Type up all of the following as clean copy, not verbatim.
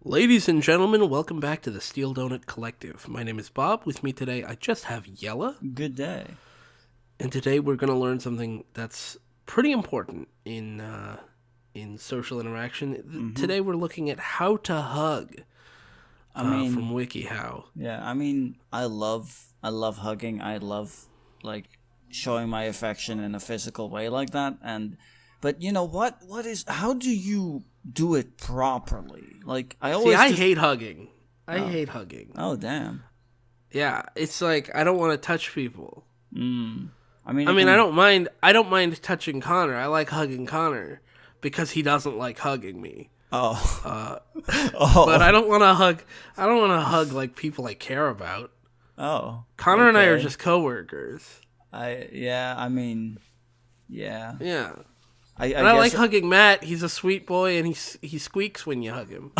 Ladies and gentlemen, welcome back to the Steel Donut Collective. My name is Bob. With me today, I just have Jelle. Good day. And today we're going to learn something that's pretty important in social interaction. Mm-hmm. Today we're looking at how to hug from wikiHow. Yeah, I love hugging. I love showing my affection in a physical way like that. But you know what? How do you do it properly? I hate hugging. I hate hugging. Oh, damn. Yeah, it's like I don't want to touch people. I don't mind. I don't mind touching Connor. I like hugging Connor because he doesn't like hugging me. Oh. But I don't want to hug. I don't want to hug like people I care about. Oh. Connor and I are just coworkers. Yeah. Yeah. I guess like hugging Matt. He's a sweet boy, and he squeaks when you hug him.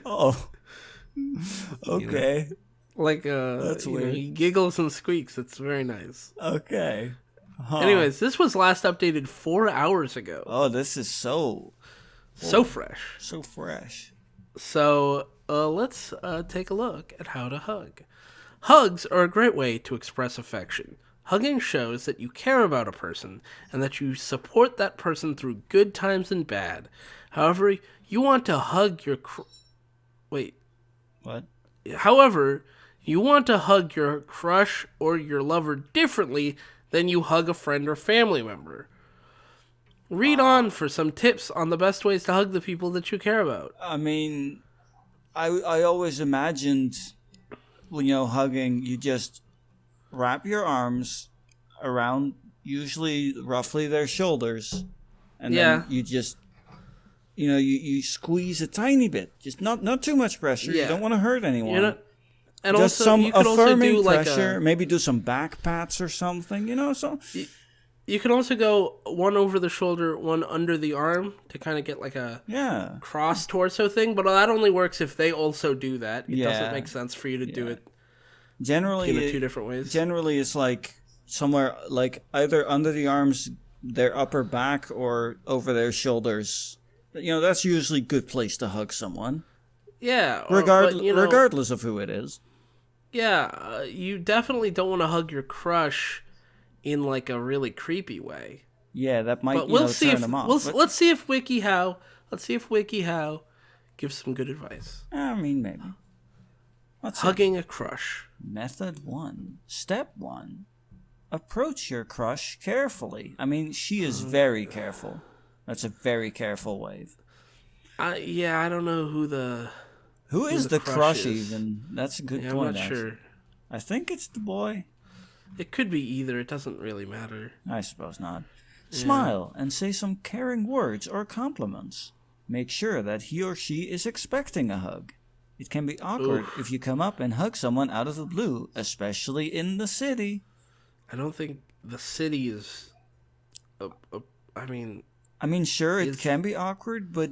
Oh. Okay. That's weird. He giggles and squeaks. It's very nice. Okay. Huh. Anyways, this was last updated 4 hours ago. Oh, this is so fresh. So fresh. So let's take a look at how to hug. Hugs are a great way to express affection. Hugging shows that you care about a person and that you support that person through good times and bad. However, you want to hug your What? However, you want to hug your crush or your lover differently than you hug a friend or family member. Read on for some tips on the best ways to hug the people that you care about. I always imagined, hugging, you just wrap your arms around usually roughly their shoulders, and then you just you squeeze a tiny bit, just not too much pressure. You don't want to hurt anyone. And just also, some you could affirming also do pressure, maybe do some back pats or something, You can also go one over the shoulder, one under the arm to kind of get like a cross torso thing, but that only works if they also do that. It doesn't make sense for you to do it generally in the two different ways. Generally, it's like somewhere like either under the arms, their upper back, or over their shoulders. That's usually a good place to hug someone. Yeah. Regardless of who it is. Yeah, you definitely don't want to hug your crush in like a really creepy way. Yeah, that might turn them off. Let's see if wikiHow gives some good advice. Maybe. Hugging a crush. Method 1. Step 1. Approach your crush carefully. She is very careful. That's a very careful wave. I don't know who is the crush even? That's a good point. I'm not sure. I think it's the boy. It could be either. It doesn't really matter. I suppose not. Yeah. Smile and say some caring words or compliments. Make sure that he or she is expecting a hug. It can be awkward if you come up and hug someone out of the blue, especially in the city. I don't think the city is... Sure, it can be awkward, but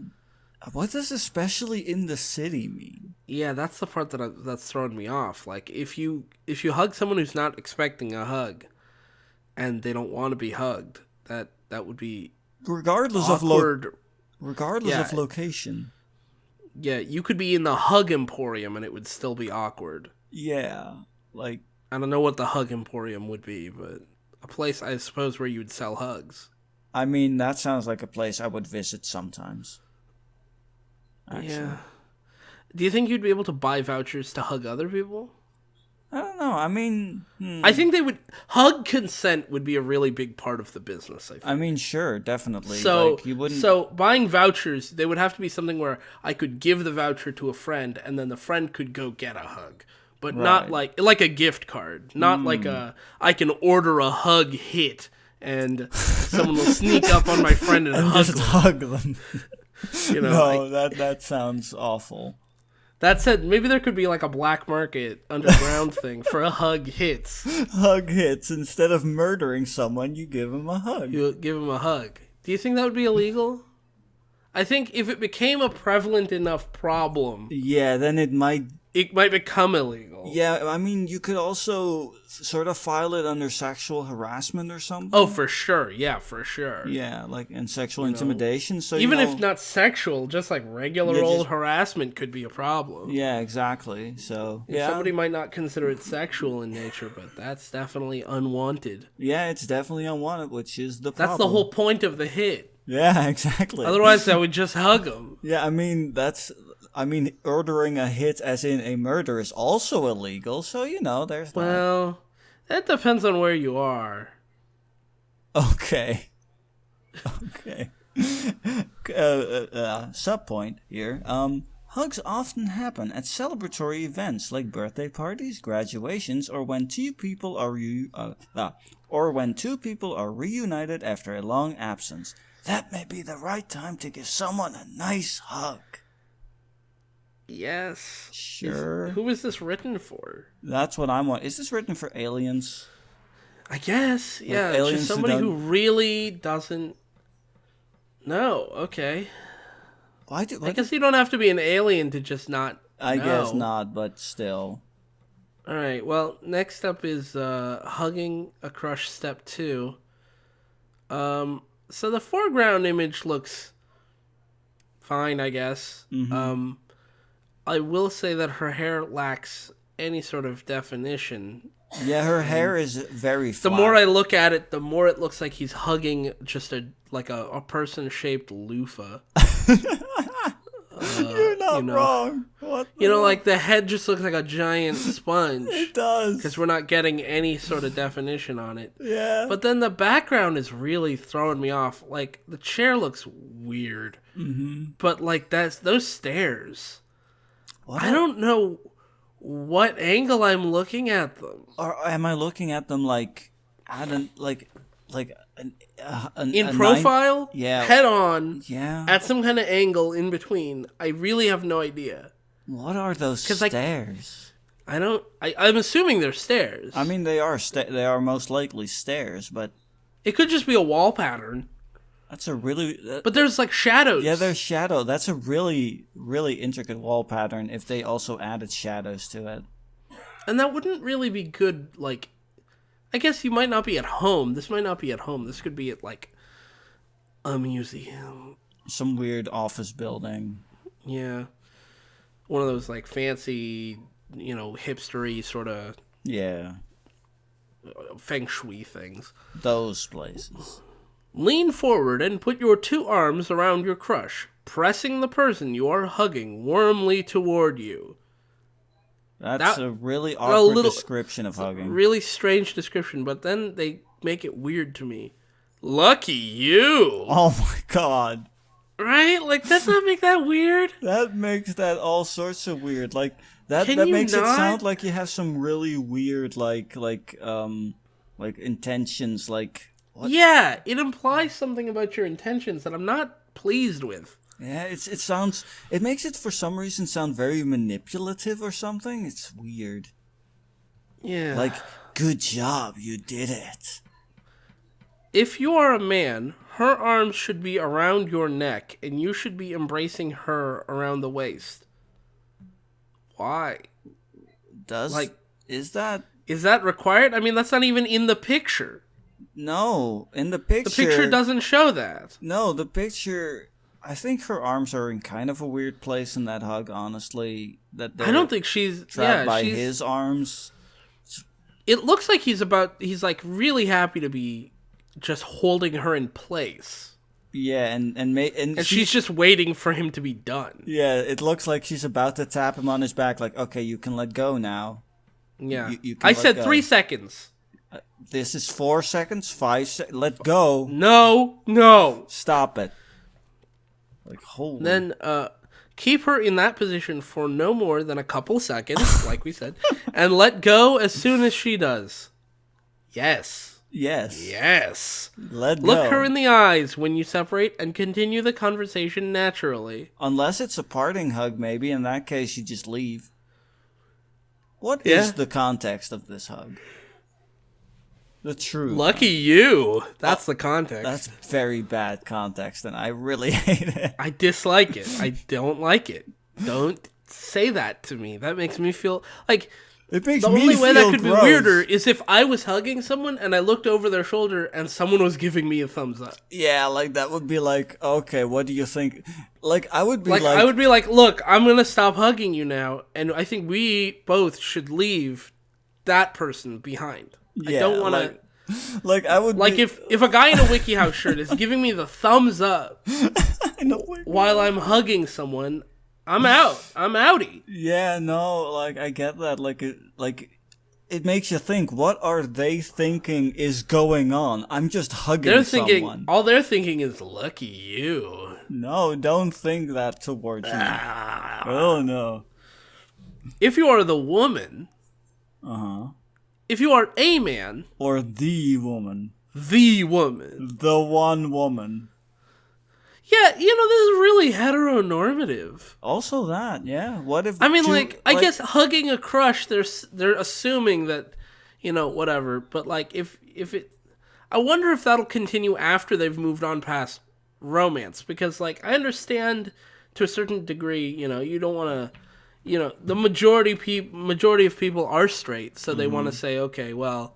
what does especially in the city mean? Yeah, that's the part that's throwing me off. Like, if you hug someone who's not expecting a hug, and they don't want to be hugged, that would be regardless awkward. Of location. Yeah, you could be in the hug emporium and it would still be awkward. Yeah, I don't know what the hug emporium would be, but a place, I suppose, where you would sell hugs. That sounds like a place I would visit sometimes. Actually. Yeah. Do you think you'd be able to buy vouchers to hug other people? I don't know. I think they would. Hug consent would be a really big part of the business, I think. Sure, definitely. So, you wouldn't... so buying vouchers, they would have to be something where I could give the voucher to a friend, and then the friend could go get a hug. But not like a gift card. Not like I can order a hug hit, and someone will sneak up on my friend and hug them. No, that sounds awful. That said, maybe there could be like a black market underground thing for a hug hits. Hug hits. Instead of murdering someone, you give them a hug. You give them a hug. Do you think that would be illegal? I think if it became a prevalent enough problem... Yeah, then it might it might become illegal. Yeah, I mean, you could also sort of file it under sexual harassment or something. Oh, for sure. Yeah, for sure. Yeah, like, and sexual intimidation. So even if not sexual, just like regular old harassment could be a problem. Yeah, exactly. So yeah, somebody might not consider it sexual in nature, but that's definitely unwanted. Yeah, it's definitely unwanted, which is the problem. That's the whole point of the hit. Yeah, exactly. Otherwise, I would just hug them. Yeah, I mean, ordering a hit as in a murder is also illegal, so, there's that. Well, that depends on where you are. Okay. Sub point here. Hugs often happen at celebratory events like birthday parties, graduations, or when two people are reunited after a long absence. That may be the right time to give someone a nice hug. Yes. Sure. Who is this written for? That's what I'm wondering. Is this written for aliens? I guess. Like yeah. aliens Just somebody who really doesn't know. Okay. I guess you don't have to be an alien to just not I know. guess not, but still. All right. Well, next up is hugging a crush step 2. So the foreground image looks fine, I guess. Mm-hmm. I will say that her hair lacks any sort of definition. Yeah, her hair is very flat. The more I look at it, the more it looks like he's hugging just a person-shaped loofah. You're not wrong. What? Like the head just looks like a giant sponge. It does. Because we're not getting any sort of definition on it. Yeah. But then the background is really throwing me off. Like, the chair looks weird. Mm-hmm. But, like, those stairs. I don't know what angle I'm looking at them. Or am I looking at them like at an in profile? Yeah. Head on? Yeah. At some kind of angle in between? I really have no idea. What are those stairs? I'm assuming they're stairs. I mean, they are most likely stairs, but it could just be a wall pattern. That's a really... but there's like shadows. Yeah, there's shadow. That's a really, really intricate wall pattern if they also added shadows to it. And that wouldn't really be good, like... I guess you might not be at home. This might not be at home. This could be at, like, a museum. Some weird office building. Yeah. One of those, like, fancy, hipstery sort of... Yeah. Feng shui things. Those places. Lean forward and put your 2 arms around your crush, pressing the person you are hugging warmly toward you. That's a really awkward description of hugging. Really strange description, but then they make it weird to me. Lucky you! Oh my god. Right? Like, does that make that weird? That makes that all sorts of weird. Like, that makes it sound like you have some really weird, like intentions, like... What? Yeah, it implies something about your intentions that I'm not pleased with. Yeah, it makes it for some reason sound very manipulative or something. It's weird. Yeah. Like, good job, you did it. If you are a man, her arms should be around your neck and you should be embracing her around the waist. Why? Is that required? I mean, that's not even in the picture. No, in the picture... The picture doesn't show that. No, the picture... I think her arms are in kind of a weird place in that hug, honestly. I don't think she's... trapped by his arms. It looks like he's like really happy to be just holding her in place. Yeah, and she's just waiting for him to be done. Yeah, it looks like she's about to tap him on his back, like, okay, you can let go now. Yeah. You can I said 3 seconds. This is 4 seconds, 5 seconds. Let go. No. Stop it. Like, holy. Then, keep her in that position for no more than a couple seconds, like we said, and let go as soon as she does. Yes. Let go. Look her in the eyes when you separate and continue the conversation naturally. Unless it's a parting hug, maybe. In that case, you just leave. What is the context of this hug? The truth. Lucky you. That's the context. That's very bad context, and I really hate it. I dislike it. I don't like it. Don't say that to me. That makes me feel like It makes the me only way that feel could gross. be weirder is if I was hugging someone and I looked over their shoulder and someone was giving me a thumbs up. Yeah, like that would be like, okay, what do you think? Like I would be like, I would be like, look, I'm gonna stop hugging you now, and I think we both should leave that person behind. yeah, I don't want to. Like I would Like be, if a guy in a wikiHow shirt is giving me the thumbs up I know, while I'm hugging someone, I'm out. I'm outie. yeah, no, like I get that. Like it makes you think. What are they thinking is going on? I'm just hugging They're thinking someone. all they're thinking is lucky you. No, don't think that towards me. Ah. Oh no. If you are the woman, if you are a man, Or the woman, the woman. the one woman. Yeah, this is really heteronormative. Also that, yeah. What if? I mean, I guess hugging a crush, they're assuming that, whatever. But like, if it, I wonder if that'll continue after they've moved on past romance, because like I understand to a certain degree, you don't want to, the majority of people are straight, so they want to say, okay, well,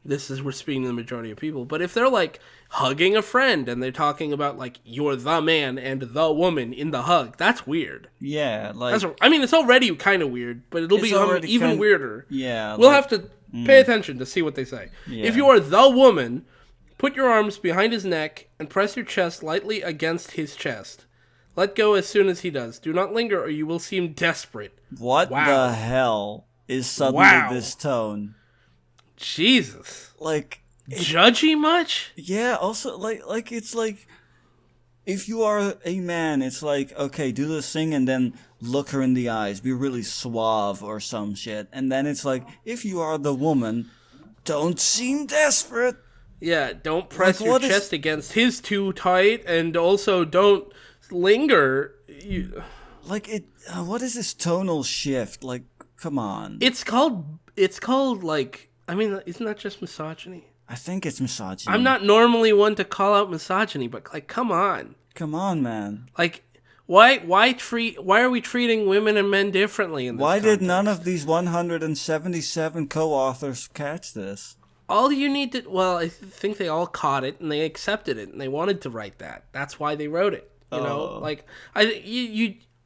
we're speaking to the majority of people. But if they're like hugging a friend and they're talking about like you're the man and the woman in the hug, that's weird. Yeah, like It's already kind of weird, but it'll It's become already even weirder. yeah. We'll like, have to pay attention to see what they say. Yeah. If you are the woman, put your arms behind his neck and press your chest lightly against his chest. Let go as soon as he does. Do not linger or you will seem desperate. What Wow. the hell is suddenly Wow. this tone? Jesus. Like, Judgy much? yeah. Also, like it's like, if you are a man, it's like, okay, do this thing and then look her in the eyes, be really suave or some shit. And then it's like, if you are the woman, don't seem desperate. Yeah, don't press Like, your what is- chest against his too tight, and also don't linger. Like it. What is this tonal shift? Like, come on. It's called like, isn't that just misogyny? I think it's misogyny. I'm not normally one to call out misogyny, but like, come on. Come on, man. Like, why are we treating women and men differently in this Why did context? none of these 177 co-authors catch this? All you need to, well, I think they all caught it and they accepted it and they wanted to write that. That's why they wrote it. You know, like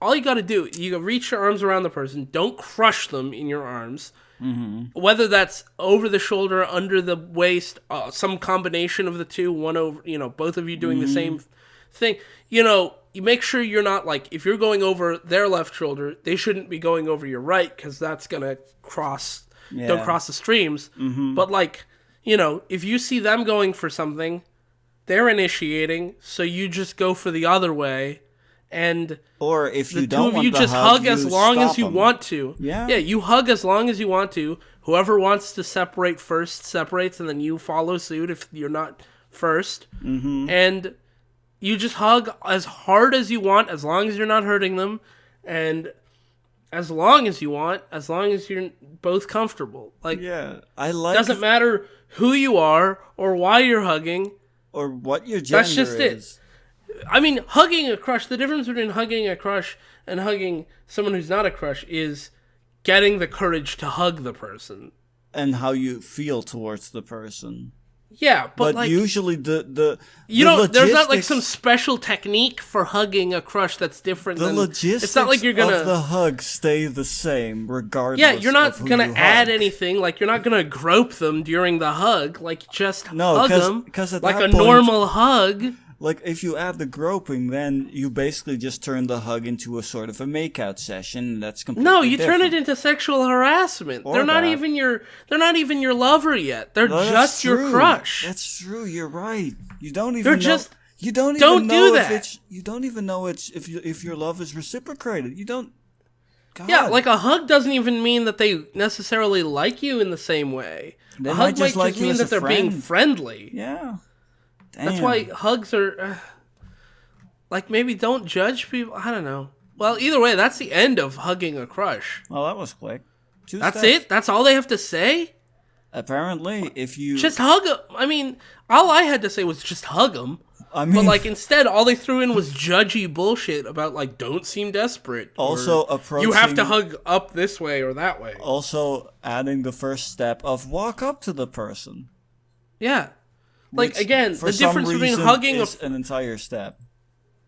all you got to do, you reach your arms around the person. Don't crush them in your arms. Mm-hmm. Whether that's over the shoulder, under the waist, some combination of the two, one over, both of you doing the same thing. You make sure you're not like, if you're going over their left shoulder, they shouldn't be going over your right because that's going to don't cross the streams. Mm-hmm. But like, if you see them going for something, they're initiating, so you just go for the other way. And or if you the don't two of want you the just hug as long as you them. want to. Yeah. Yeah, you hug as long as you want to. Whoever wants to separate first separates, and then you follow suit if you're not first. Mm-hmm. And you just hug as hard as you want, as long as you're not hurting them, and as long as you want, as long as you're both comfortable. Like, Yeah, I like. doesn't matter who you are or why you're hugging. Or what your gender That's just is. it. Hugging a crush, the difference between hugging a crush and hugging someone who's not a crush is getting the courage to hug the person. And how you feel towards the person. Yeah, but like, usually the there's not like logistics- some special technique for hugging a crush that's different the than logistics it's not like you're gonna of the hug stay the same regardless. yeah, you're not of who gonna you add hug. anything. Like, you're not gonna grope them during the hug. Like, just hug 'cause- them 'cause at like that a point- normal hug. Like, if you add the groping, then you basically just turn the hug into a sort of a makeout session. That's completely No, you turn different. it into sexual harassment. Or They're not that. even your lover yet. They're No, that's just your true. crush. That's true. You're right. You don't even They're know. just- You don't even don't know do if that. it's. You don't even know if your love is reciprocated. You don't. God. Yeah, like a hug doesn't even mean that they necessarily like you in the same way. They a might hug just might like just you mean as that a they're being friend. friendly. Yeah. That's Damn. why hugs are like, maybe don't judge people. I don't know. Well, either way, that's the end of hugging a crush. Well, that was quick. That's it? That's all they have to say? Apparently, if you Just hug them. All I had to say was just hug them. I mean, but like instead, all they threw in was judgy bullshit about like don't seem desperate. Also, you have to hug up this way or that way. Also, adding the first step of walk up to the person. Yeah, like Which, again, for the difference some between reason, hugging is an entire step.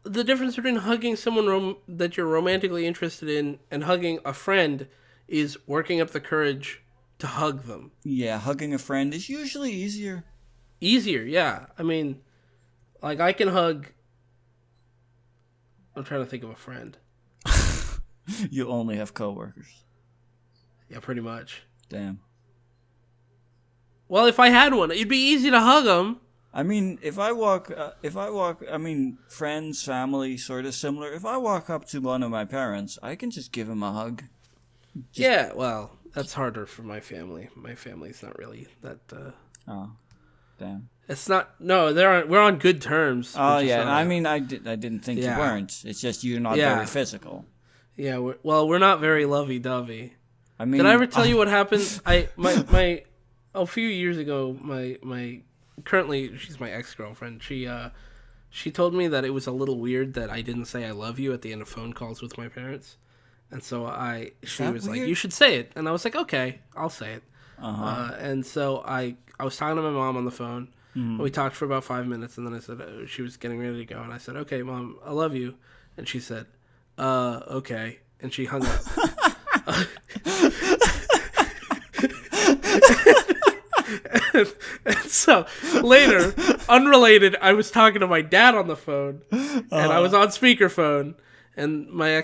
The difference between hugging someone that you're romantically interested in and hugging a friend is working up the courage to hug them. Yeah, hugging a friend is usually easier. Easier, yeah. I mean, like I can hug. I'm trying to think of a friend. You only have coworkers. Yeah, pretty much. Damn. Well, if I had one, it'd be easy to hug them. I mean, I mean, friends, family, sort of similar. If I walk up to one of my parents, I can just give him a hug. Yeah, well, that's harder for my family. My family's not really that. Oh, damn. It's not. No, we're on good terms. Oh yeah, I mean, I didn't think you weren't. It's just you're not very physical. Yeah, we're not very lovey-dovey. I mean, did I ever tell you what happened? My a few years ago, my currently she's my ex-girlfriend. She told me that it was a little weird that I didn't say I love you at the end of phone calls with my parents, and so she was like, you should say it, and I was like, okay, I'll say it. And so I was talking to my mom on the phone. We talked for about 5 minutes, and then I said she was getting ready to go, and I said, okay, Mom, I love you, and she said, okay, and she hung up. and so later, unrelated, I was talking to my dad on the phone, and I was on speakerphone, and my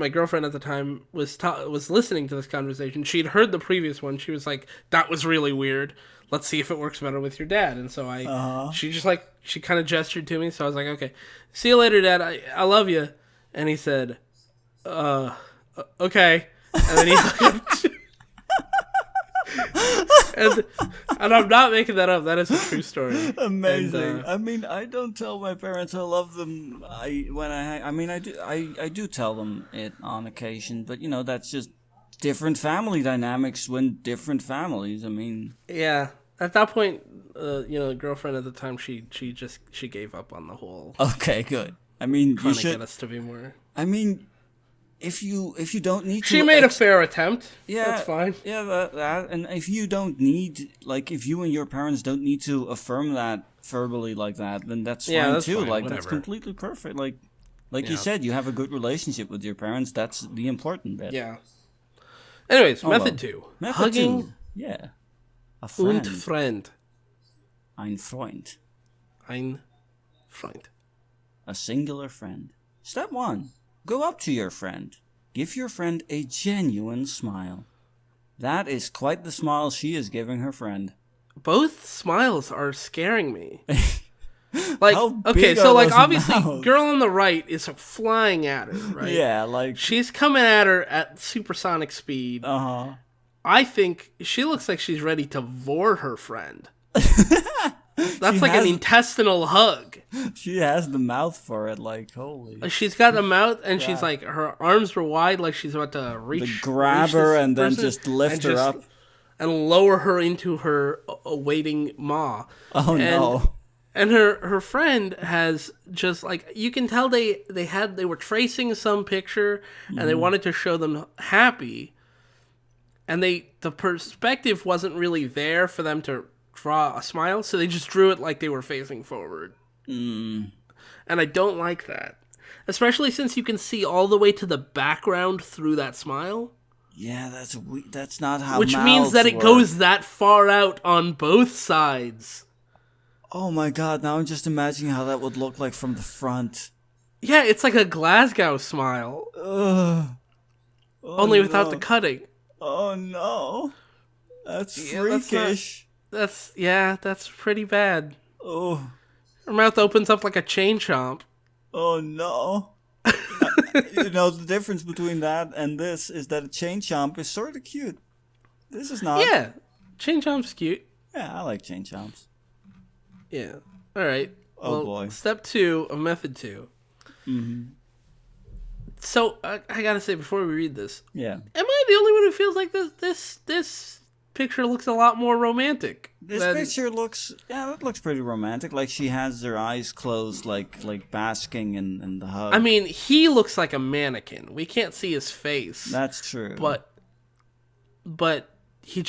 girlfriend at the time, was listening to this conversation. She'd heard the previous one. She was like, "That was really weird. Let's see if it works better with your dad." And so she kind of gestured to me. So I was like, "Okay, see you later, Dad. I love you." And he said, "Okay." And then he hung up. and I'm not making that up. That is a true story. Amazing. And, I mean, I don't tell my parents I love them. I do tell them it on occasion, but you know that's just different family dynamics when different families. I mean, yeah. At that point, the girlfriend at the time, she gave up on the whole. Okay, good. I mean, trying to get us to be more. I mean, if you don't need to, she made a fair attempt. Yeah, that's fine. Yeah, that and if you don't need, like, if you and your parents don't need to affirm that verbally like that, then that's fine too. Fine, like, that's completely perfect. Like you said, you have a good relationship with your parents. That's the important bit. Yeah. Anyways, method 2. Method hugging. 2. Yeah. A friend. Und Freund. Ein Freund. Ein Freund. A singular friend. Step 1. Go up to your friend. Give your friend a genuine smile. That is quite the smile she is giving her friend. Both smiles are scaring me. Like, okay, so like obviously mouths? Girl on the right is flying at her, right? Yeah, like she's coming at her at supersonic speed. Uh-huh. I think she looks like she's ready to vor her friend. That's like an intestinal hug. She has the mouth for it, like, holy. She's got the mouth, and she's like, her arms were wide, like she's about to grab her and then just lift her up. And lower her into her awaiting maw. Oh, no. And her friend has just, like, you can tell they were tracing some picture, and they wanted to show them happy. And the perspective wasn't really there for them to draw a smile, so they just drew it like they were facing forward. And I don't like that. Especially since you can see all the way to the background through that smile. Yeah, that's not how Which means that it goes that far out on both sides. Oh my god, now I'm just imagining how that would look like from the front. Yeah, it's like a Glasgow smile. Only without the cutting. Oh no. That's freakish. That's pretty bad. Oh. Her mouth opens up like a chain chomp. Oh no. You know, the difference between that and this is that a chain chomp is sort of cute. This is not. Yeah. Chain chomp's cute. Yeah, I like chain chomps. Yeah. Alright. Oh boy. Step 2 of method 2. Mm-hmm. So, I gotta say, before we read this. Yeah. Am I the only one who feels like this picture looks a lot more romantic. This picture looks, it looks pretty romantic. Like she has her eyes closed, like basking in the hug. I mean, he looks like a mannequin. We can't see his face. That's true. But he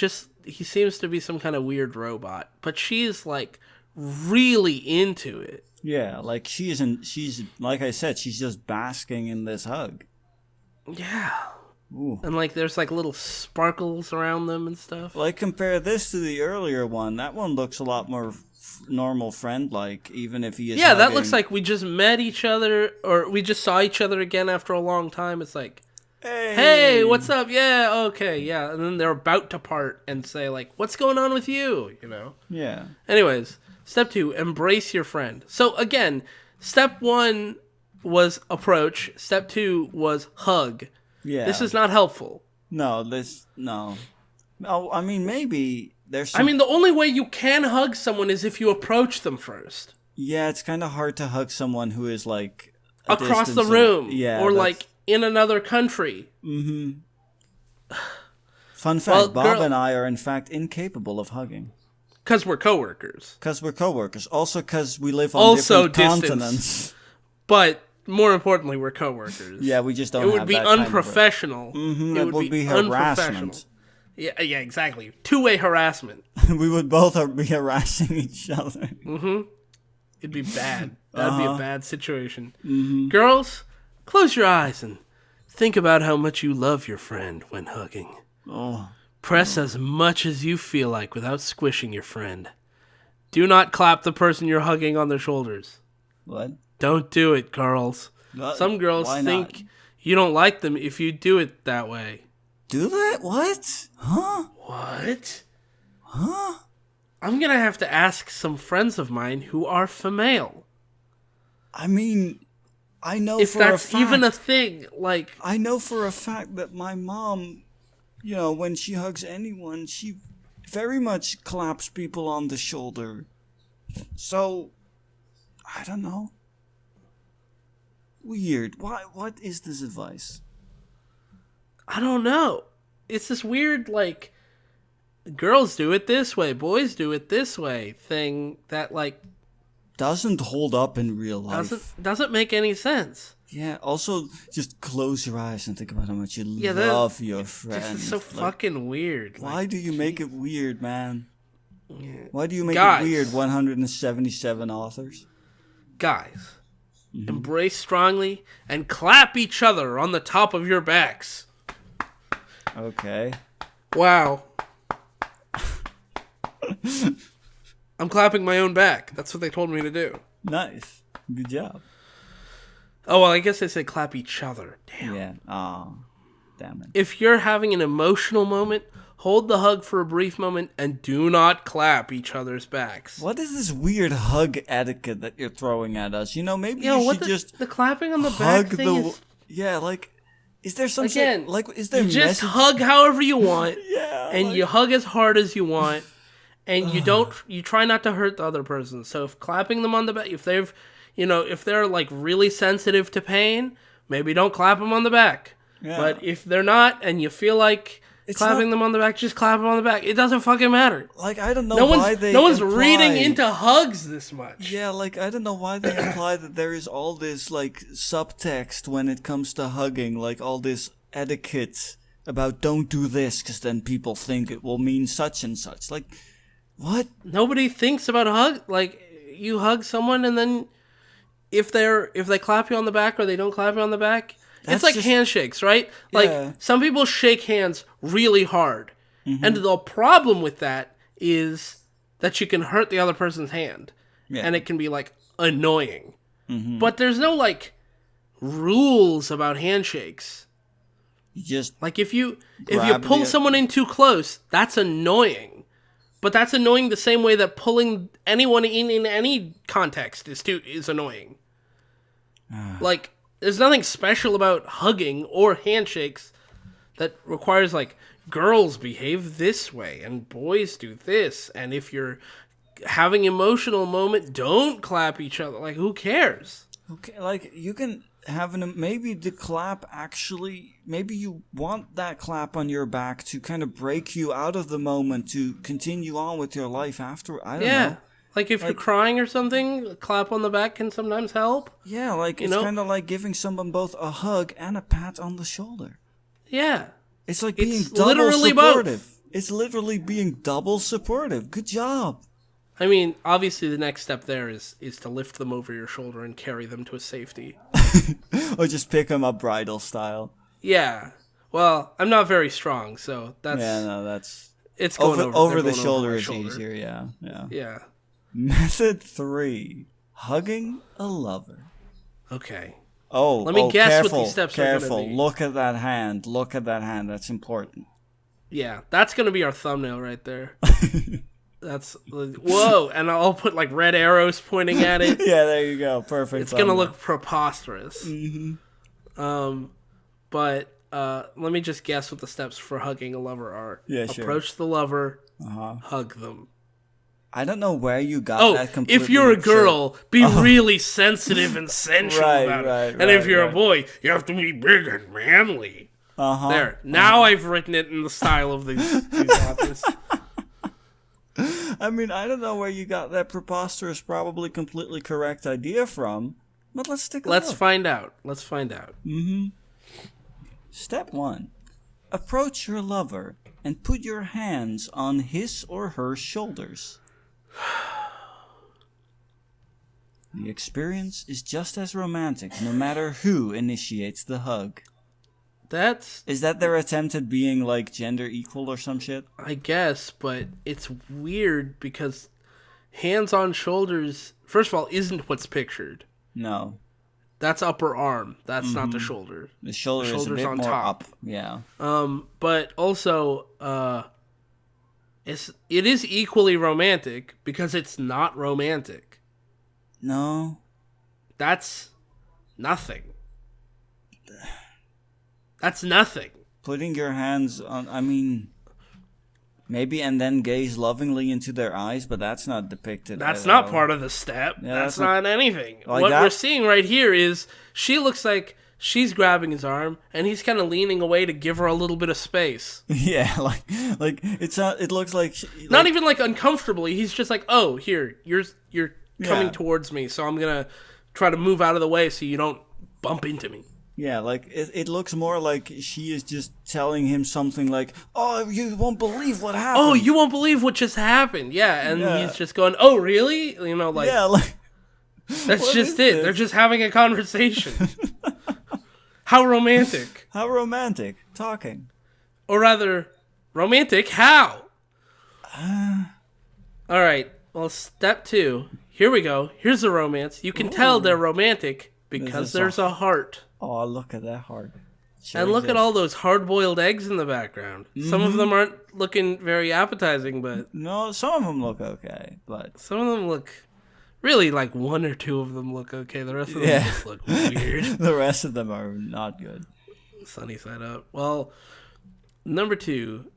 seems to be some kind of weird robot. But she's like really into it. Yeah, like she's like I said, she's just basking in this hug. Yeah. Ooh. And like there's like little sparkles around them and stuff. Like compare this to the earlier one. That one looks a lot more normal friend-like, even if he is Yeah, hugging. that looks like we just met each other, or we just saw each other again after a long time. It's like, hey, what's up? Yeah, okay, yeah. And then they're about to part and say like, what's going on with you? You know? Yeah. Anyways, step 2, embrace your friend. So again, step 1 was approach. Step 2 was hug. Yeah. This is not helpful. No. Oh, I mean, maybe there's some... I mean, the only way you can hug someone is if you approach them first. Yeah, it's kind of hard to hug someone who is, like... across the room. Yeah. Or, like, in another country. Mm-hmm. Fun fact, Bob and I are, in fact, incapable of hugging. Because we're coworkers. Also because we live on different continents. But... more importantly, we're coworkers. Yeah, we just don't have that. It would be unprofessional. That would be harassment. Yeah, exactly. Two-way harassment. We would both be harassing each other. It'd be bad. That'd be a bad situation. Girls, close your eyes and think about how much you love your friend when hugging. Press as much as you feel like without squishing your friend. Do not clap the person you're hugging on their shoulders. What? Don't do it, girls. Some girls think you don't like them if you do it that way. Do that? What? Huh? What? Huh? I'm gonna have to ask some friends of mine who are female. I mean, I know if for a fact... if that's even a thing, like... I know for a fact that my mom, you know, when she hugs anyone, she very much claps people on the shoulder. So, I don't know. Weird. Why? What is this advice? I don't know. It's this weird, like, girls do it this way, boys do it this way thing that, like... doesn't hold up in real life. Doesn't make any sense. Yeah, also, just close your eyes and think about how much you love your friend. This is so fucking weird. Why do you make it weird, man? Yeah. Why do you make it weird, 177 authors? Guys... embrace strongly and clap each other on the top of your backs. Okay. Wow. I'm clapping my own back. That's what they told me to do. Nice. Good job. Oh, well, I guess they said clap each other. Damn. Yeah. Oh, damn it. If you're having an emotional moment, hold the hug for a brief moment and do not clap each other's backs. What is this weird hug etiquette that you're throwing at us? You know, maybe you should just the clapping on the back thing is... Yeah, like, is there some again, like, is there just hug however you want. Yeah. And you hug as hard as you want. And you try not to hurt the other person. So if clapping them on the back, if they're like really sensitive to pain, maybe don't clap them on the back. Yeah. But if they're not and you feel like clapping them on the back, just clap them on the back. It doesn't fucking matter. Like, I don't know why they... No one's reading into hugs this much. Yeah, like, I don't know why they imply that there is all this, like, subtext when it comes to hugging. Like, all this etiquette about don't do this, because then people think it will mean such and such. Like, what? Nobody thinks about hug. Like, you hug someone and then if they clap you on the back or they don't clap you on the back... It's like handshakes, right? Like, some people shake hands really hard. And the problem with that is that you can hurt the other person's hand. Yeah. And it can be, like, annoying. But there's no, like, rules about handshakes. You just... like, if you pull someone in too close, that's annoying. But that's annoying the same way that pulling anyone in any context is annoying. Like... there's nothing special about hugging or handshakes that requires, like, girls behave this way and boys do this. And if you're having an emotional moment, don't clap each other. Like, who cares? Okay, like, you can... maybe the clap actually, maybe you want that clap on your back to kind of break you out of the moment to continue on with your life after. I don't know. Like if you're crying or something, a clap on the back can sometimes help. Yeah, like it's kind of like giving someone both a hug and a pat on the shoulder. Yeah. It's like being double supportive. Both. It's literally being double supportive. Good job. I mean, obviously the next step there is to lift them over your shoulder and carry them to a safety. Or just pick them up bridal style. Yeah. Well, I'm not very strong, so that's... Yeah, no, that's... It's going over the shoulder is easier, yeah. Yeah. Method 3. Hugging a lover. Okay. Oh, let me guess careful, what these steps are going to be. Look at that hand. Look at that hand. That's important. Yeah, that's going to be our thumbnail right there. That's... Whoa, and I'll put like red arrows pointing at it. Yeah, there you go. Perfect. It's going to look preposterous. Mm-hmm. But let me just guess what the steps for hugging a lover are. Yeah, sure. Approach the lover, hug them. I don't know where you got that completely. If you're a girl, be really sensitive and sensual about it. And if you're a boy, you have to be big and manly. There. Now I've written it in the style of these authors. I mean, I don't know where you got that preposterous, probably completely correct idea from, but let's take a look. Let's find out. Mm-hmm. Step 1. Approach your lover and put your hands on his or her shoulders. The experience is just as romantic no matter who initiates the hug. Is that their attempt at being like gender equal or some shit? I guess, but it's weird because hands on shoulders, first of all, isn't what's pictured. No. That's upper arm. That's not the shoulder. The shoulder's is a bit on more top. Up. Yeah. But also, it is equally romantic because it's not romantic. No. That's nothing. That's nothing. Putting your hands on, I mean, maybe, and then gaze lovingly into their eyes, but that's not depicted. That's not part of the step. Yeah, that's not anything. Like what we're seeing right here is she looks like she's grabbing his arm, and he's kind of leaning away to give her a little bit of space. Yeah, like it's not. It looks like not even like uncomfortably. He's just like, oh, here, you're coming towards me, so I'm gonna try to move out of the way so you don't bump into me. Yeah, like, it looks more like she is just telling him something like, oh, you won't believe what happened. Oh, you won't believe what just happened. Yeah, and he's just going, oh, really? You know, like... Yeah, like... That's just it. They're just having a conversation. How romantic. How romantic. Talking. Or rather, romantic how? All right, well, step 2. Here we go. Here's the romance. You can tell they're romantic because there's a heart. Oh, look at that heart. Sure and look at all those hard-boiled eggs in the background. Mm-hmm. Some of them aren't looking very appetizing, but... No, some of them look okay, but... Some of them look... Really, like 1 or 2 of them look okay. The rest of them just look weird. The rest of them are not good. Sunny side up. Well, number 2.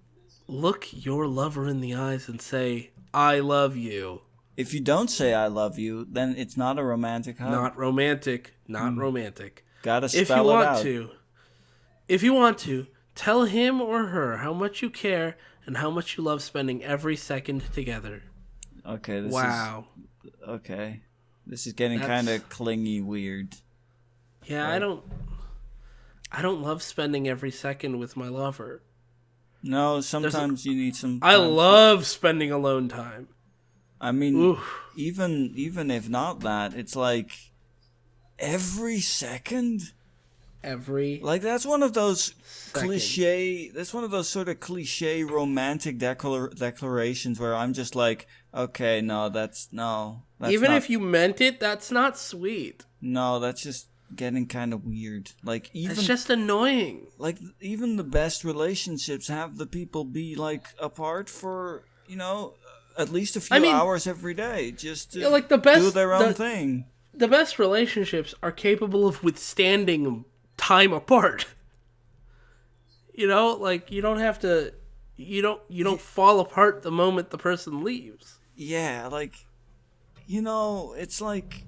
Look your lover in the eyes and say, I love you. If you don't say I love you, then it's not a romantic hug. Not romantic. Not romantic. Gotta spell it out. If you want to, tell him or her how much you care and how much you love spending every second together. Okay. Okay. This is getting kind of clingy weird. Yeah, right? I don't love spending every second with my lover. No, sometimes you need some... I love spending alone time. I mean, even if not that, it's like... Every second? Like, that's one of those cliche... That's one of those sort of cliche romantic declarations where I'm just like, okay, no, that's even if you meant it, that's not sweet. No, that's just getting kind of weird. Like, it's just annoying. Like, even the best relationships have the people be, like, apart for, at least a few hours every day. Just to do their own thing. The best relationships are capable of withstanding time apart. Like, you don't have to... You don't fall apart the moment the person leaves. Yeah, like... it's like...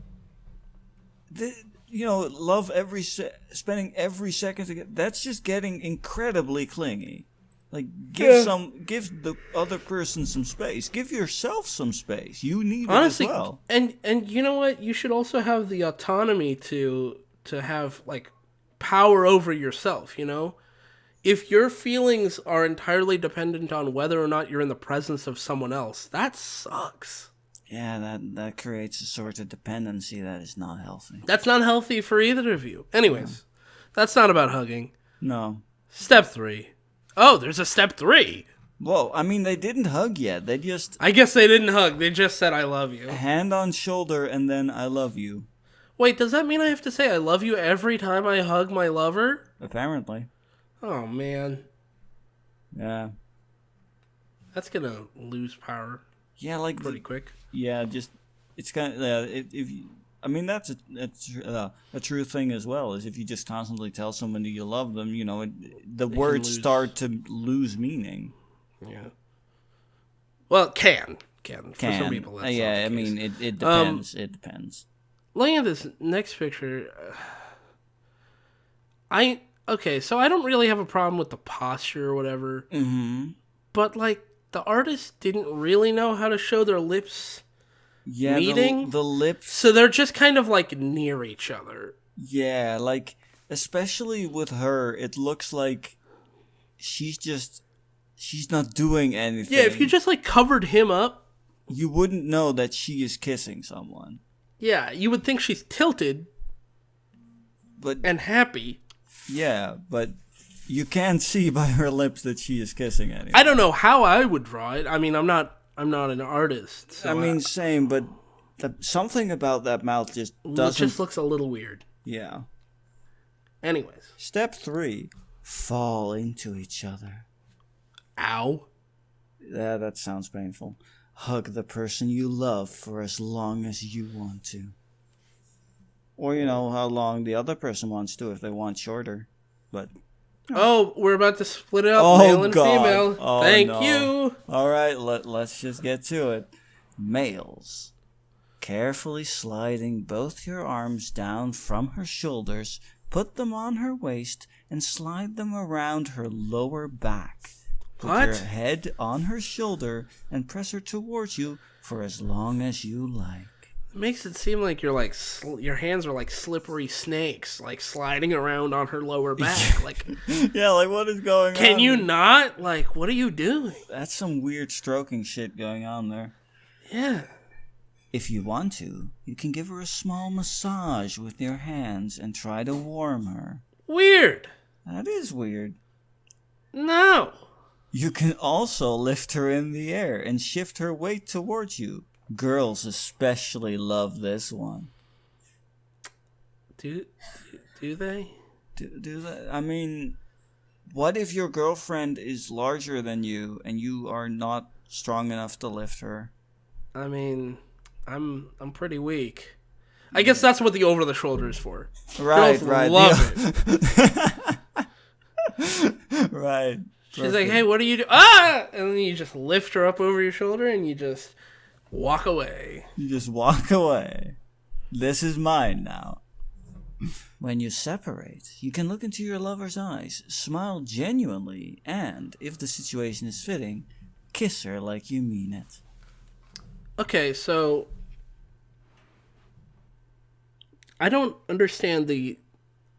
love spending every second together. That's just getting incredibly clingy. Like, give the other person some space. Give yourself some space. You need Honestly, it as well. And you know what? You should also have the autonomy to have like power over yourself. If your feelings are entirely dependent on whether or not you're in the presence of someone else, that sucks. Yeah, that creates a sort of dependency that is not healthy. That's not healthy for either of you. Anyways, that's not about hugging. No. Step 3. Oh, there's a step 3. Whoa, I mean, they didn't hug yet. They just... I guess they didn't hug. They just said, I love you. Hand on shoulder and then I love you. Wait, does that mean I have to say I love you every time I hug my lover? Apparently. Oh, man. Yeah. That's gonna lose power. Yeah, like... Pretty quick. Yeah, just... It's kind of... I mean, that's a true thing as well, is if you just constantly tell someone that you love them, the words start to lose meaning. Yeah. Well, it can. For some people, that's not the case. I mean, it depends. It depends. Looking at this next picture, okay, so I don't really have a problem with the posture or whatever. Mm-hmm. But, like, the artist didn't really know how to show their lips meeting. The lips. So they're just kind of, like, near each other. Yeah, like, especially with her, it looks like she's not doing anything. Yeah, if you just, like, covered him up, you wouldn't know that she is kissing someone. Yeah, you would think she's tilted and happy. Yeah, but you can't see by her lips that she is kissing anyone. I don't know how I would draw it. I mean, I'm not an artist. So I mean, same, but something about that mouth just doesn't... It just looks a little weird. Yeah. Anyways. Step 3. Fall into each other. Ow. Yeah, that sounds painful. Hug the person you love for as long as you want to. Or, how long the other person wants to if they want shorter. But... Oh, we're about to split it up, male and female. Oh, Thank no. you. All right, let's just get to it. Males. Carefully sliding both your arms down from her shoulders, put them on her waist, and slide them around her lower back. Put your head on her shoulder and press her towards you for as long as you like. It makes it seem like you're like your hands are like slippery snakes, like sliding around on her lower back. Like, yeah, like what is going on? Can you not? Like, what are you doing? That's some weird stroking shit going on there. Yeah. If you want to, you can give her a small massage with your hands and try to warm her. Weird. That is weird. No. You can also lift her in the air and shift her weight towards you. Girls especially love this one. Do they? Do they? I mean, what if your girlfriend is larger than you and you are not strong enough to lift her? I mean, I'm pretty weak. I guess that's what the over the shoulder is for. Right, Girls right. Love it. Right. She's perfect. Like, hey, what are you doing? Ah! And then you just lift her up over your shoulder and you just walk away. You just walk away. This is mine now. When you separate, you can look into your lover's eyes, smile genuinely, and, if the situation is fitting, kiss her like you mean it. Okay, so I don't understand the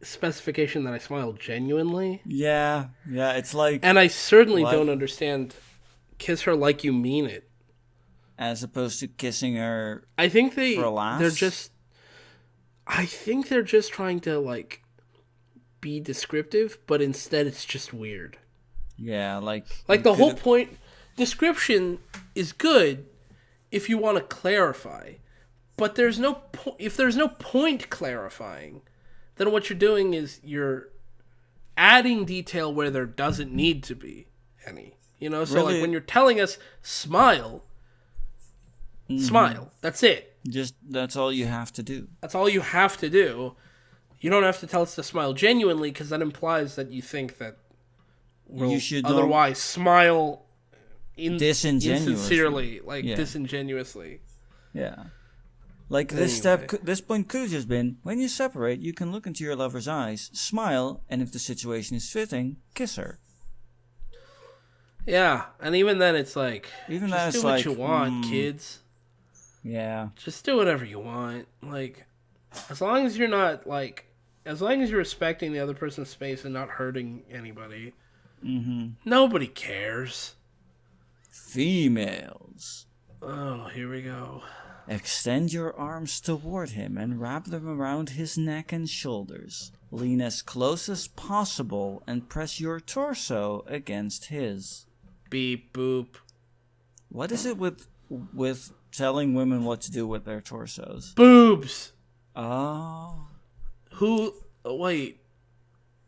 specification that I smile genuinely. Yeah, it's like... And I certainly don't understand kiss her like you mean it. As opposed to kissing her I think for a laugh? I think they're just trying to, like, be descriptive, but instead it's just weird. Yeah, like the whole point... Description is good if you want to clarify, but there's no if there's no point clarifying, then what you're doing is you're adding detail where there doesn't need to be any. So really? Like when you're telling us smile, smile. That's it. That's all you have to do. That's all you have to do. You don't have to tell us to smile genuinely, because that implies that you think that we'll otherwise smile insincerely, like disingenuously. Yeah. Like this point could have just been, when you separate, you can look into your lover's eyes, smile, and if the situation is fitting, kiss her. Yeah, and even then it's like, just do what you want, kids. Yeah. Just do whatever you want. Like, as long as you're not, like, as long as you're respecting the other person's space and not hurting anybody, nobody cares. Females. Oh, here we go. Extend your arms toward him and wrap them around his neck and shoulders. Lean as close as possible and press your torso against his. Beep, boop. What is it with telling women what to do with their torsos? Boobs! Oh. Wait.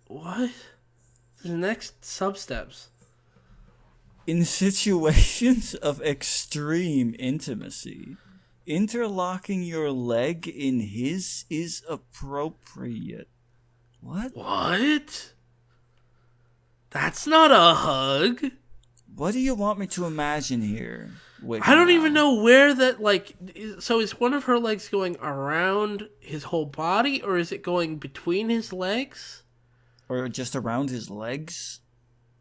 What? The next sub-steps. In situations of extreme intimacy, interlocking your leg in his is appropriate. What? What? That's not a hug. What do you want me to imagine here? I don't even know where that, like... So is one of her legs going around his whole body, or is it going between his legs? Or just around his legs?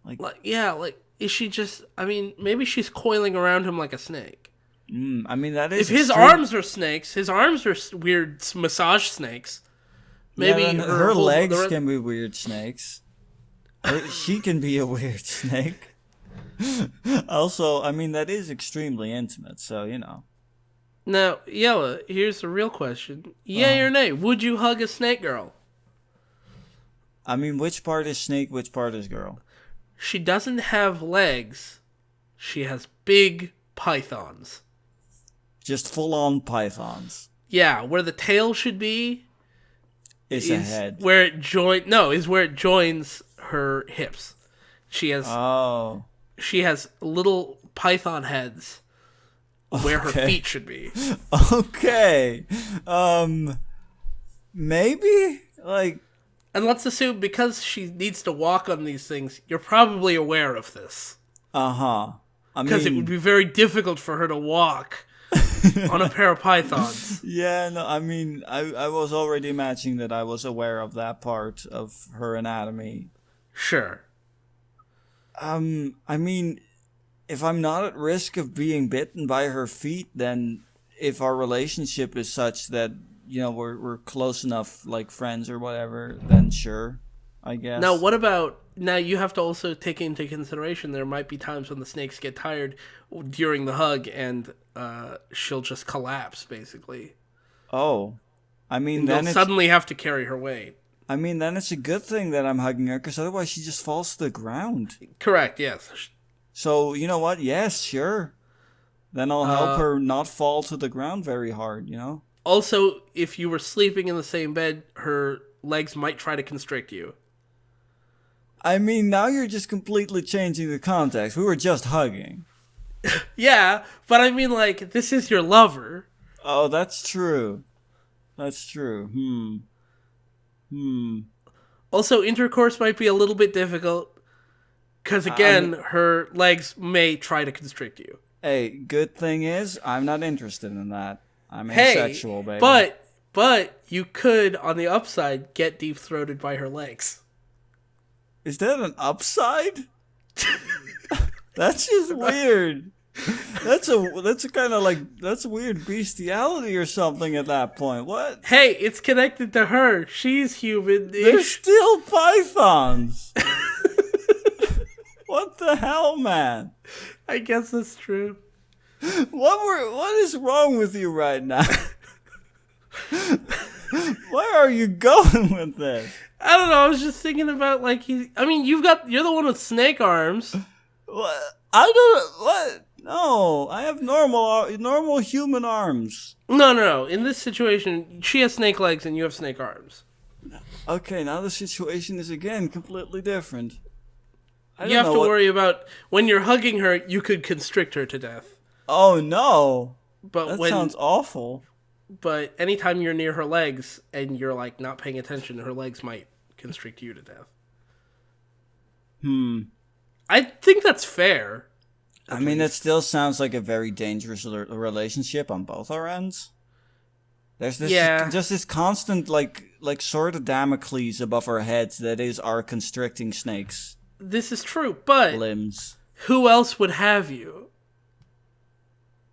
Is she just... I mean, maybe she's coiling around him like a snake. I mean, that is... If his arms are snakes, his arms are weird massage snakes. Maybe her legs can be weird snakes. She can be a weird snake. Also, I mean, that is extremely intimate, so, you know. Now, Jelle, here's the real question. Yay or nay, would you hug a snake girl? I mean, which part is snake, which part is girl? She doesn't have legs. She has big pythons. Just full-on pythons. Yeah, where the tail should be is a head. Where it joins her hips. She has little python heads where her feet should be. Okay. Maybe? Like... And let's assume because she needs to walk on these things, you're probably aware of this. Uh-huh. Because it would be very difficult for her to walk on a pair of pythons. Yeah, no, I mean, I was already imagining that I was aware of that part of her anatomy. Sure. I mean, if I'm not at risk of being bitten by her feet, then if our relationship is such that, you know, we're close enough, like friends or whatever, then sure, I guess. Now, what about... Now, you have to also take into consideration there might be times when the snakes get tired during the hug and she'll just collapse, basically. Oh. I mean, and then they'll suddenly have to carry her weight. I mean, then it's a good thing that I'm hugging her, because otherwise she just falls to the ground. Correct, yes. So, you know what? Yes, sure. Then I'll help her not fall to the ground very hard, you know? Also, if you were sleeping in the same bed, her legs might try to constrict you. I mean, now you're just completely changing the context. We were just hugging. Yeah, but I mean, like, this is your lover. Oh, that's true. That's true. Also, intercourse might be a little bit difficult. Because, again, her legs may try to constrict you. Hey, good thing is, I'm not interested in that. I'm asexual, baby. But you could, on the upside, get deep-throated by her legs. Is that an upside? That's just weird. That's a kind of like, that's weird bestiality or something at that point. What? Hey, it's connected to her. She's human. They're still pythons. What the hell, man? I guess that's true. What is wrong with you right now? Where are you going with this? I don't know. I was just thinking about you're the one with snake arms. What? I don't. What? No, I have normal human arms. No. In this situation, she has snake legs and you have snake arms. Okay, now the situation is again completely different. You have to worry about when you're hugging her, you could constrict her to death. Oh no! But that sounds awful. But anytime you're near her legs and you're like not paying attention, her legs might constrict you to death. I think that's fair. I mean, that still sounds like a very dangerous relationship on both our ends. There's this Yeah. just this constant like sword of Damocles above our heads that is our constricting snakes. This is true, but limbs. Who else would have you?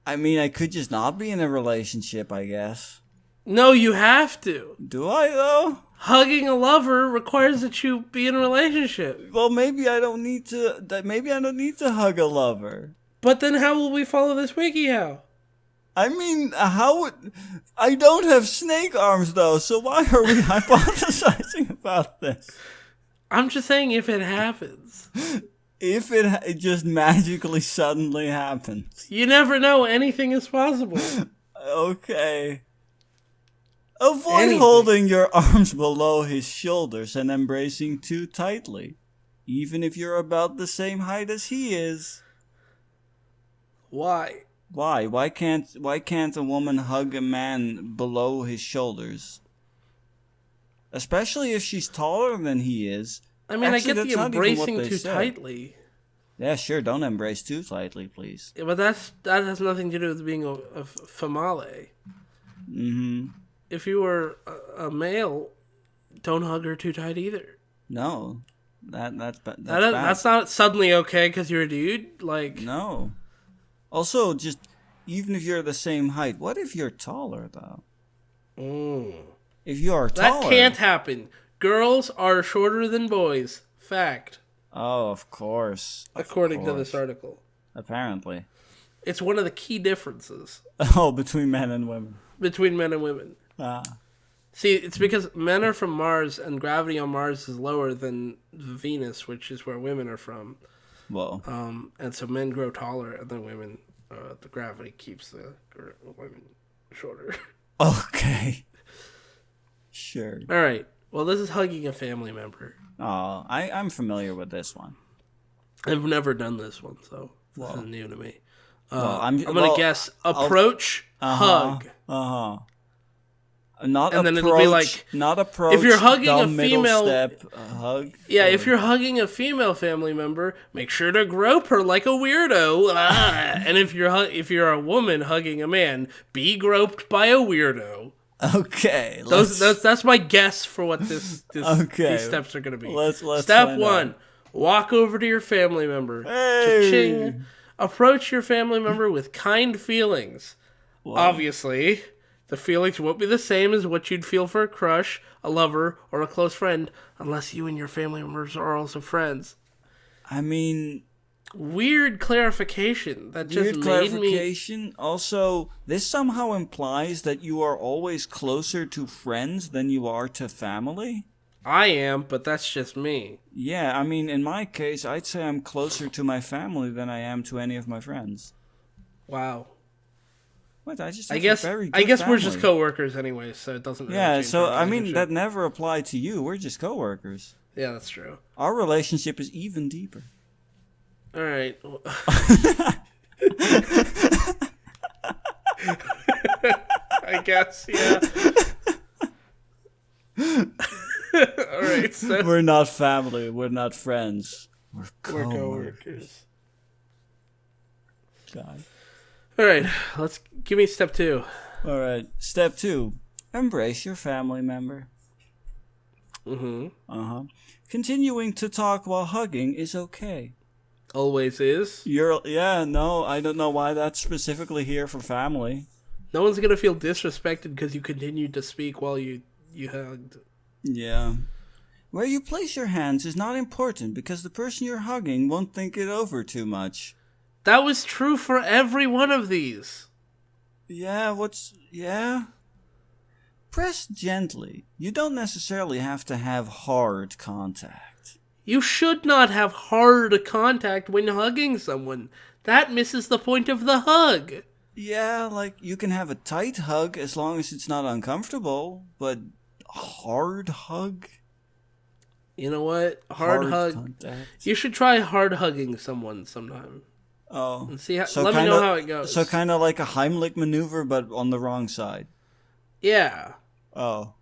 I mean, I could just not be in a relationship, I guess. No, you have to. Do I, though? Hugging a lover requires that you be in a relationship. Well, maybe I don't need to. Maybe I don't need to hug a lover. But then how will we follow this wikiHow? I mean, how would... I don't have snake arms, though, so why are we hypothesizing about this? I'm just saying if it happens. If it just magically suddenly happens. You never know. Anything is possible. Okay. Avoid holding your arms below his shoulders and embracing too tightly. Even if you're about the same height as he is. Why? Why? Why can't a woman hug a man below his shoulders? Especially if she's taller than he is. I mean, Actually, I get the embracing too tightly. Yeah, sure. Don't embrace too tightly, please. Yeah, but that has nothing to do with being a female. Mm-hmm. If you were a male, don't hug her too tight either. No, that's bad. That's not suddenly okay because you're a dude. Like no. Also, just even if you're the same height, what if you're taller though? If you are taller, that can't happen. Girls are shorter than boys. Fact. Oh, of course. According to this article. Apparently. It's one of the key differences. Oh, between men and women. Between men and women. Ah. See, it's because men are from Mars and gravity on Mars is lower than Venus, which is where women are from. Whoa. And so men grow taller and then women, the gravity keeps the women shorter. Okay. Sure. All right. Well, this is hugging a family member. Oh, I'm familiar with this one. I've never done this one, so this is new to me. I'm going to guess approach, hug. Not and approach. Then it'll be like, not approach. If you're hugging a middle female step, hug. Yeah, if you're hugging a female family member, make sure to grope her like a weirdo. And if you're a woman hugging a man, be groped by a weirdo. Okay, that's my guess for what these steps are going to be. Let's Step 1: walk over to your family member. Hey. Cha-ching. Approach your family member with kind feelings. What? Obviously, the feelings won't be the same as what you'd feel for a crush, a lover, or a close friend, unless you and your family members are also friends. I mean, weird clarification. That just weird clarification. Also, this somehow implies that you are always closer to friends than you are to family. I am, but that's just me. Yeah, I mean, in my case, I'd say I'm closer to my family than I am to any of my friends. Wow. What? I guess we're just coworkers anyway, so it doesn't really change. So I mean, that never applied to you. We're just coworkers. Yeah, that's true. Our relationship is even deeper. All right. I guess, yeah. All right. So we're not family. We're not friends. We're coworkers. God. All right. Give me step 2. All right. Step 2. Embrace your family member. Mm-hmm. Continuing to talk while hugging is okay. Always is. No, I don't know why that's specifically here for family. No one's gonna feel disrespected because you continued to speak while you hugged. Yeah. Where you place your hands is not important because the person you're hugging won't think it over too much. That was true for every one of these. Yeah, Press gently. You don't necessarily have to have hard contact. You should not have hard contact when hugging someone. That misses the point of the hug. Yeah, like, you can have a tight hug as long as it's not uncomfortable, but hard hug? You know what? Hard hug. Contact. You should try hard hugging someone sometime. Oh. And see let me know how it goes. So kind of like a Heimlich maneuver, but on the wrong side. Yeah. Oh.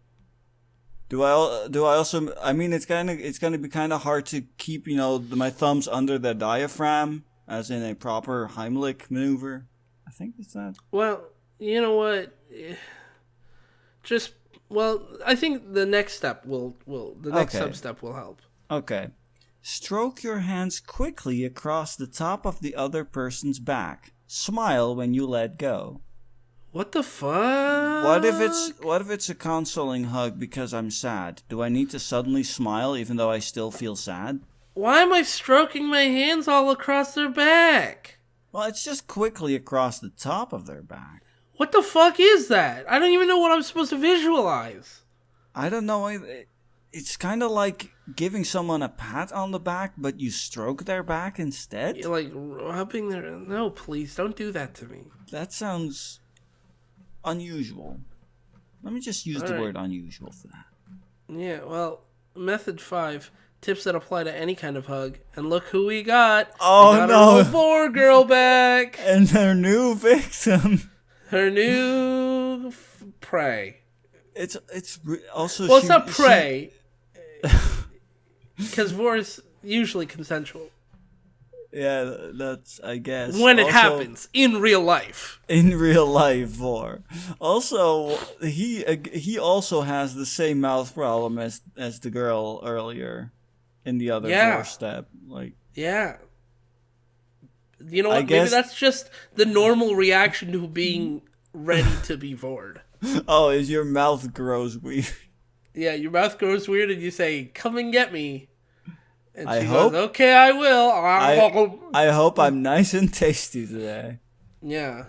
Do I also? I mean, it's gonna be kind of hard to keep my thumbs under the diaphragm, as in a proper Heimlich maneuver. I think it's that. Well, you know what? Just I think the next step sub-step will help. Okay. Stroke your hands quickly across the top of the other person's back. Smile when you let go. What the fuck? What if it's a consoling hug because I'm sad? Do I need to suddenly smile even though I still feel sad? Why am I stroking my hands all across their back? Well, it's just quickly across the top of their back. What the fuck is that? I don't even know what I'm supposed to visualize. I don't know. It's kind of like giving someone a pat on the back, but you stroke their back instead? You're like rubbing their... No, please, don't do that to me. That sounds unusual. Let me just use the word unusual for that. Yeah, well, method 5, tips that apply to any kind of hug. And look who we got. Oh, we got no. Our Vor girl back. And her new victim. Her new prey. It's also... Well, it's not prey. Because Vor is usually consensual. Yeah, that's, I guess. When it happens, in real life. In real life, Vor. Also, he also has the same mouth problem as the girl earlier in the other Vor step. Yeah. You know what? Maybe that's just the normal reaction to being ready to be Vored. Oh, is your mouth grows weird? Yeah, your mouth grows weird and you say, "Come and get me." And she goes, "Okay, I will." I hope I'm nice and tasty today. Yeah.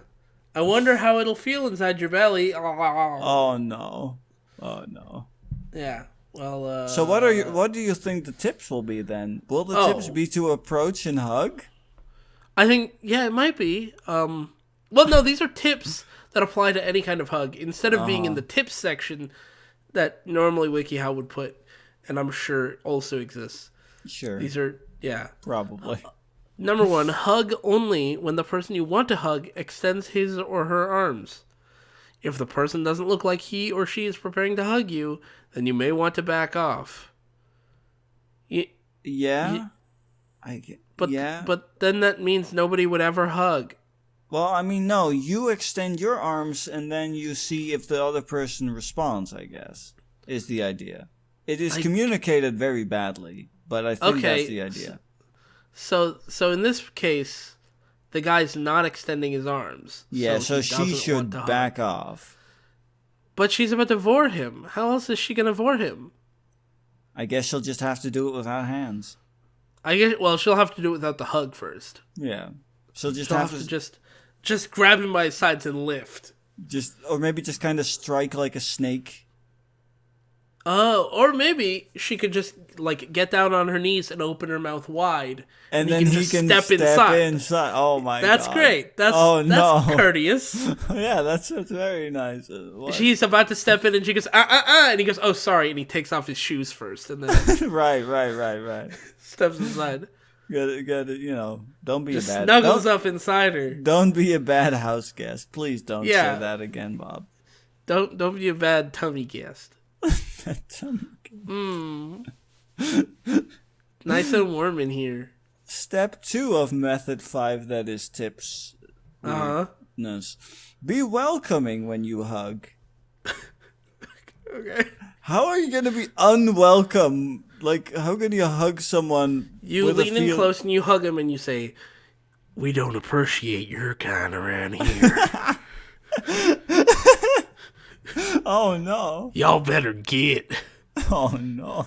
I wonder how it'll feel inside your belly. Oh no. Oh no. Yeah. Well, so what do you think the tips will be then? Will the tips be to approach and hug? I think, yeah, it might be. Well, no, these are tips that apply to any kind of hug. Instead of being in the tips section that normally wikiHow would put, and I'm sure also exists. Sure. These are, probably. Number 1, hug only when the person you want to hug extends his or her arms. If the person doesn't look like he or she is preparing to hug you, then you may want to back off. But then that means nobody would ever hug. Well, I mean, no, you extend your arms and then you see if the other person responds, I guess, is the idea. It is communicated very badly, but I think that's the idea. So in this case, the guy's not extending his arms. Yeah, so she should back off. But she's about to Vor him. How else is she going to Vor him? I guess she'll just have to do it without hands. She'll have to do it without the hug first. Yeah. She'll have to just grab him by his sides and lift. Or maybe just kind of strike like a snake. Or maybe she could just get down on her knees and open her mouth wide, and then he can step inside. Oh my god, that's great. That's courteous. Yeah, that's very nice. She's about to step in, and she goes and he goes, "Oh, sorry," and he takes off his shoes first, and then right. Steps inside. Gotta, don't be just a bad. Snuggles up inside her. Don't be a bad house guest. Please don't say that again, Bob. Don't be a bad tummy guest. Nice and warm in here. Step 2 of method 5, that is tips. Be welcoming when you hug. Okay. How are you gonna be unwelcome? How can you hug someone? You lean in close and you hug him and you say, "We don't appreciate your kind around here." Oh no. Y'all better get. Oh no.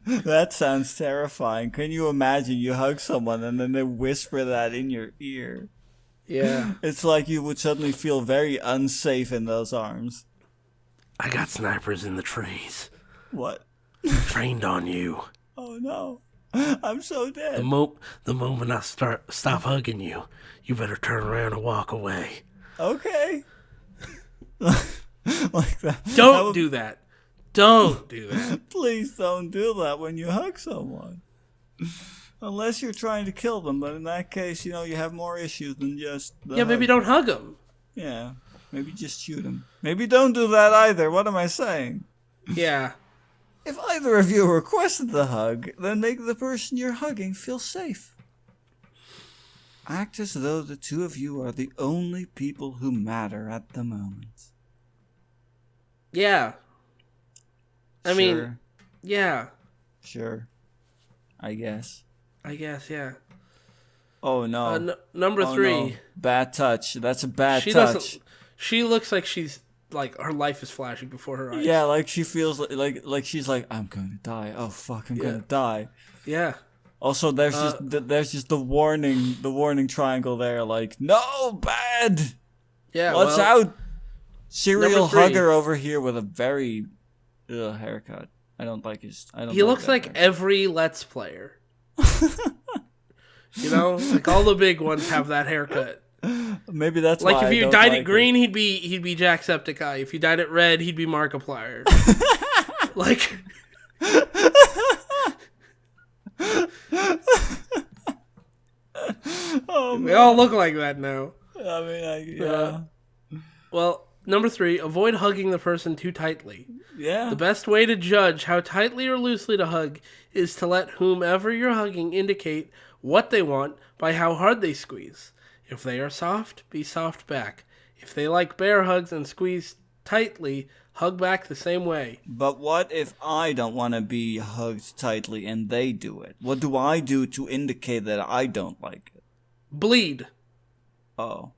That sounds terrifying. Can you imagine you hug someone and then they whisper that in your ear? Yeah. It's like you would suddenly feel very unsafe in those arms. I got snipers in the trees. What? Trained on you. Oh no. I'm so dead. The moment I stop hugging you, you better turn around and walk away. Okay. Like that. Don't do that. Don't do that. Please don't do that when you hug someone. Unless you're trying to kill them, but in that case, you have more issues than just... maybe don't hug them. Yeah, maybe just shoot them. Maybe don't do that either. What am I saying? Yeah. If either of you requested the hug, then make the person you're hugging feel safe. Act as though the two of you are the only people who matter at the moment. Yeah. I mean, Sure. yeah. Sure. I guess. Yeah. Oh no. Number Oh 3. no. Bad touch. That's a bad She touch. doesn't. She looks like she's like her life is flashing before her eyes. Yeah, like she feels like she's like, I'm gonna die. Oh fuck, I'm gonna die. Yeah. Also, there's just the warning triangle there. Like, no, bad. Yeah. Watch out. Serial Number 3. hugger over here with a very haircut. I don't like his. He looks like every Let's Player. You know, like all the big ones have that haircut. Maybe that's like why if you I dyed don't it green, he'd be Jacksepticeye. If you dyed it red, he'd be Markiplier. Like, they all look like that now. I mean, yeah. Well, number 3, avoid hugging the person too tightly. Yeah. The best way to judge how tightly or loosely to hug is to let whomever you're hugging indicate what they want by how hard they squeeze. If they are soft, be soft back. If they like bear hugs and squeeze tightly, hug back the same way. But what if I don't want to be hugged tightly and they do it? What do I do to indicate that I don't like it? Bleed. Oh.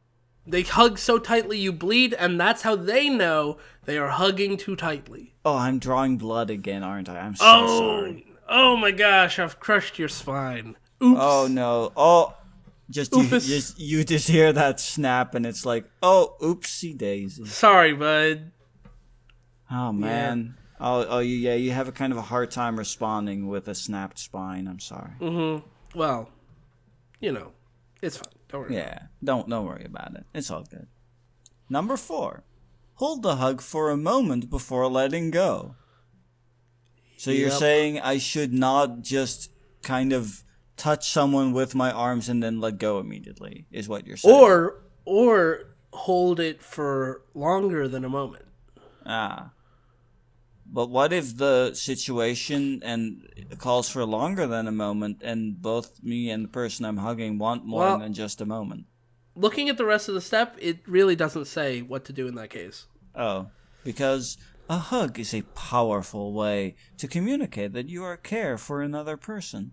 They hug so tightly you bleed, and that's how they know they are hugging too tightly. Oh, I'm drawing blood again, aren't I? I'm so sorry. Oh my gosh, I've crushed your spine. Oops. Oh no. Oh, you just hear that snap and it's like, oh, oopsie daisy. Sorry, bud. Oh man. Yeah. Oh yeah, you have a kind of a hard time responding with a snapped spine. I'm sorry. Well, you know, it's fine. Don't worry. Yeah, don't worry about it. It's all good. Number 4. Hold the hug for a moment before letting go. So you're saying I should not just kind of touch someone with my arms and then let go immediately, is what you're saying. Or hold it for longer than a moment. Ah. But what if the situation calls for longer than a moment and both me and the person I'm hugging want more than just a moment? Looking at the rest of the step, it really doesn't say what to do in that case. Oh, because a hug is a powerful way to communicate that you care for another person,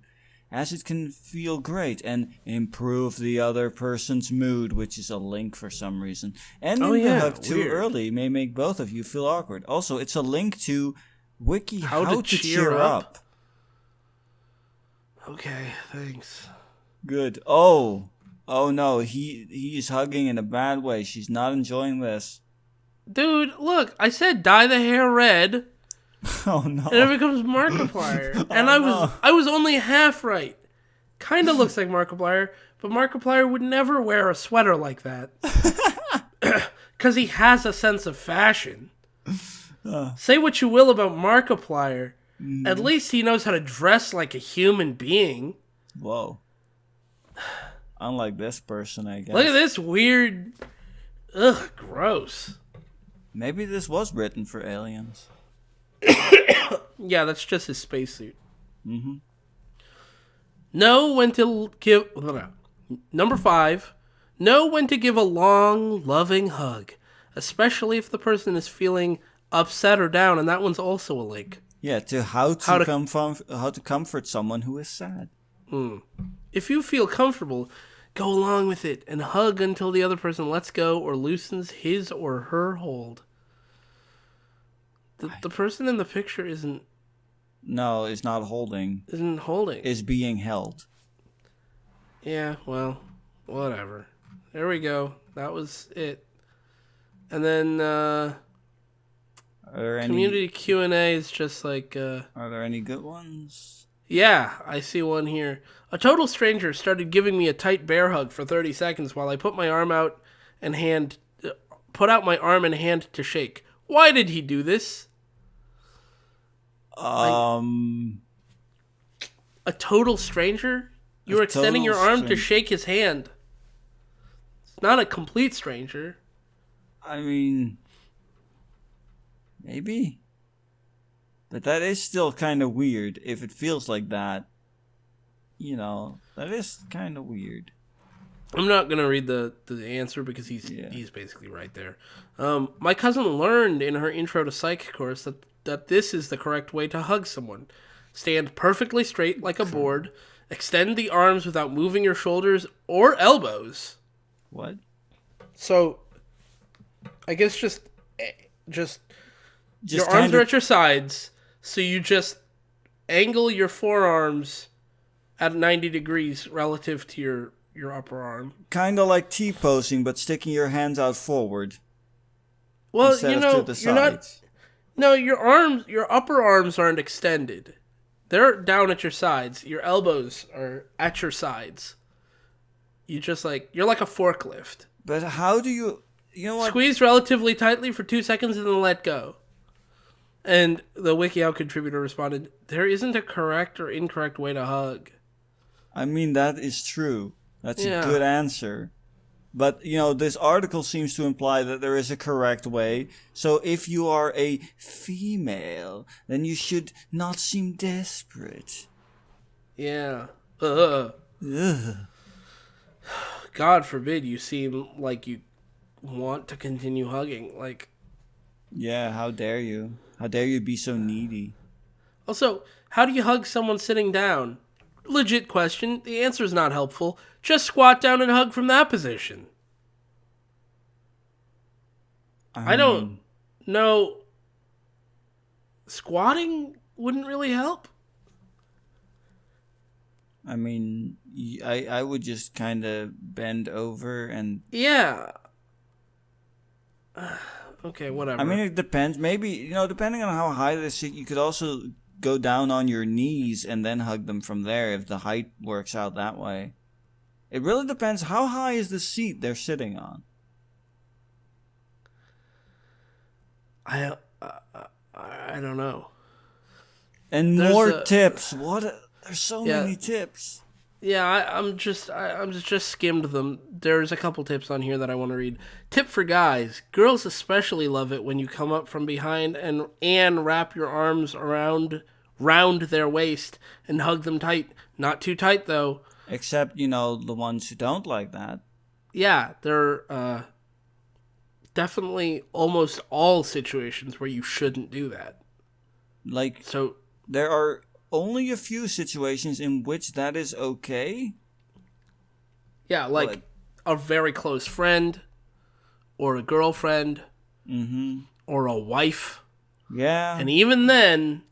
as it can feel great and improve the other person's mood, which is a link for some reason. And the hug too early may make both of you feel awkward. Also, it's a link to wikiHow to cheer up. Okay, thanks. Good. Oh no, he is hugging in a bad way. She's not enjoying this. Dude, look, I said dye the hair red. Oh no. And it becomes Markiplier. And I was only half right. Kinda looks like Markiplier, but Markiplier would never wear a sweater like that. Because he has a sense of fashion. Say what you will about Markiplier. At least he knows how to dress like a human being. Whoa. Unlike this person, I guess. Look at this weird... Ugh, gross. Maybe this was written for aliens. Yeah, that's just his spacesuit. Know when to give... Number 5. Know when to give a long, loving hug. Especially if the person is feeling upset or down, and that one's also a link. Yeah, to how to comfort someone who is sad. If you feel comfortable, go along with it and hug until the other person lets go or loosens his or her hold. The person in the picture isn't... No, is not holding. Isn't holding. Is being held. Yeah, well, whatever. There we go. That was it. And then community Q&A is just like... Are there any good ones? Yeah, I see one here. A total stranger started giving me a tight bear hug for 30 seconds while I put my arm out and hand... put out my arm and hand to shake. Why did he do this? A total stranger? You were extending your arm to shake his hand. It's not a complete stranger. I mean, maybe. But that is still kind of weird if it feels like that. You know, that is kind of weird. I'm not gonna read the answer because he's basically right there. My cousin learned in her intro to psych course that this is the correct way to hug someone. Stand perfectly straight like a board. Extend the arms without moving your shoulders or elbows. What? So, I guess just your arms are at your sides, so you just angle your forearms at 90 degrees relative to your upper arm. Kind of like T-posing, but sticking your hands out forward. Well, you know, you're not... No, your upper arms aren't extended. They're down at your sides. Your elbows are at your sides. You're like a forklift. But how do you know what? Squeeze relatively tightly for 2 seconds and then let go. And the wikiHow contributor responded, there isn't a correct or incorrect way to hug. I mean, that is true. That's a good answer. But, this article seems to imply that there is a correct way. So if you are a female, then you should not seem desperate. Yeah. Ugh. God forbid you seem like you want to continue hugging. Like, yeah, how dare you? How dare you be so needy? Also, how do you hug someone sitting down? Legit question. The answer is not helpful. Just squat down and hug from that position. I don't know. Squatting wouldn't really help. I mean, I would just kind of bend over and... Yeah. Okay, whatever. I mean, it depends. Maybe, depending on how high they sit, you could also go down on your knees and then hug them from there if the height works out that way. It really depends. How high is the seat they're sitting on? I don't know. And more tips. There's so many tips. Yeah, I'm just skimmed them. There's a couple tips on here that I want to read. Tip for guys: girls especially love it when you come up from behind and wrap your arms round their waist and hug them tight. Not too tight though. Except the ones who don't like that. Yeah, there are definitely almost all situations where you shouldn't do that. So there are only a few situations in which that is okay. Yeah, like a very close friend, or a girlfriend, or a wife. Yeah. And even then,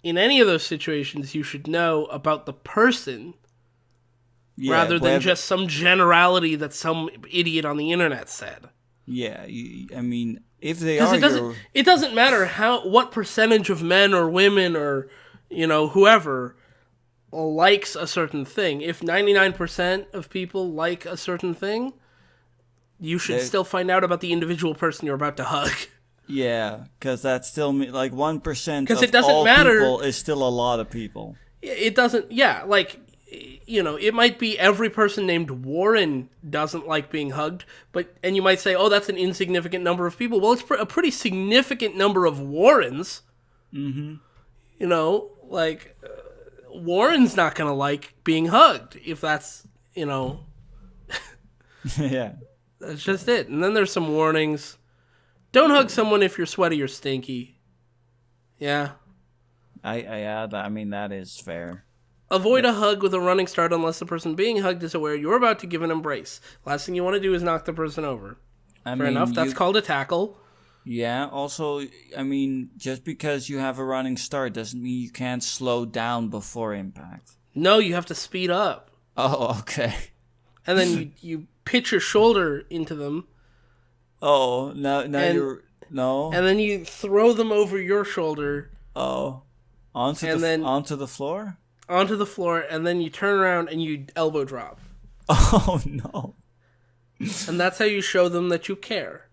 in any of those situations, you should know about the person rather than just some generality that some idiot on the internet said. Yeah, I mean, if they are... It doesn't matter what percentage of men or women or... whoever likes a certain thing. If 99% of people like a certain thing, you should still find out about the individual person you're about to hug. Yeah, because that's still 1% because it doesn't matter. People is still a lot of people. It doesn't. Yeah, it might be every person named Warren doesn't like being hugged, and you might say, oh, that's an insignificant number of people. Well, it's a pretty significant number of Warrens. Mm-hmm. Warren's not going to like being hugged if that's, Yeah. That's just it. And then there's some warnings. Don't hug someone if you're sweaty or stinky. Yeah. I mean, that is fair. Avoid a hug with a running start unless the person being hugged is aware you're about to give an embrace. Last thing you want to do is knock the person over. Fair enough. That's called a tackle. Yeah, also, I mean, just because you have a running start doesn't mean you can't slow down before impact. No, you have to speed up. Oh, okay. And then you pitch your shoulder into them. Oh, now you're... No. And then you throw them over your shoulder. Oh. Onto the floor? Onto the floor, and then you turn around and you elbow drop. Oh, no. And that's how you show them that you care.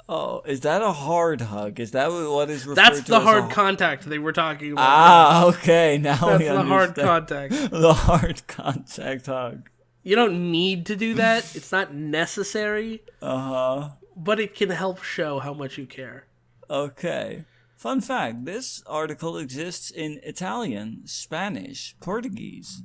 Oh, is that a hard hug? Is that what is referred That's to the as hard contact they were talking about. Ah, okay. Now that's we understand. The hard contact. The hard contact hug. You don't need to do that. It's not necessary. Uh-huh. But it can help show how much you care. Okay. Fun fact, this article exists in Italian, Spanish, Portuguese,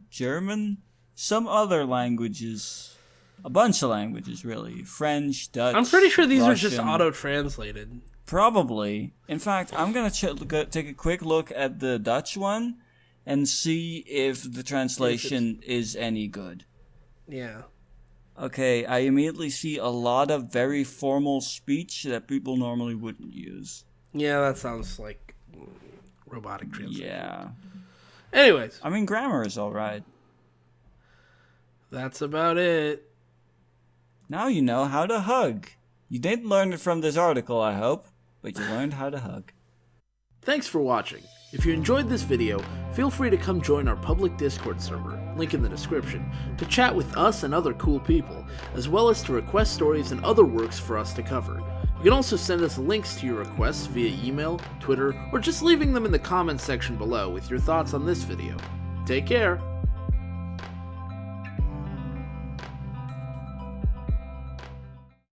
German, some other languages, a bunch of languages really, French, Dutch. I'm pretty sure these Russian, are just auto-translated. Probably. In fact, I'm gonna take a quick look at the Dutch one and see if the translation is any good. Yeah. Okay, I immediately see a lot of very formal speech that people normally wouldn't use. Yeah, that sounds like robotic translation. Yeah. Anyways. I mean, grammar is alright. That's about it. Now you know how to hug. You didn't learn it from this article, I hope, but you learned how to hug. Thanks for watching. If you enjoyed this video, feel free to come join our public Discord server, link in the description, to chat with us and other cool people, as well as to request stories and other works for us to cover. You can also send us links to your requests via email, Twitter, or just leaving them in the comments section below with your thoughts on this video. Take care!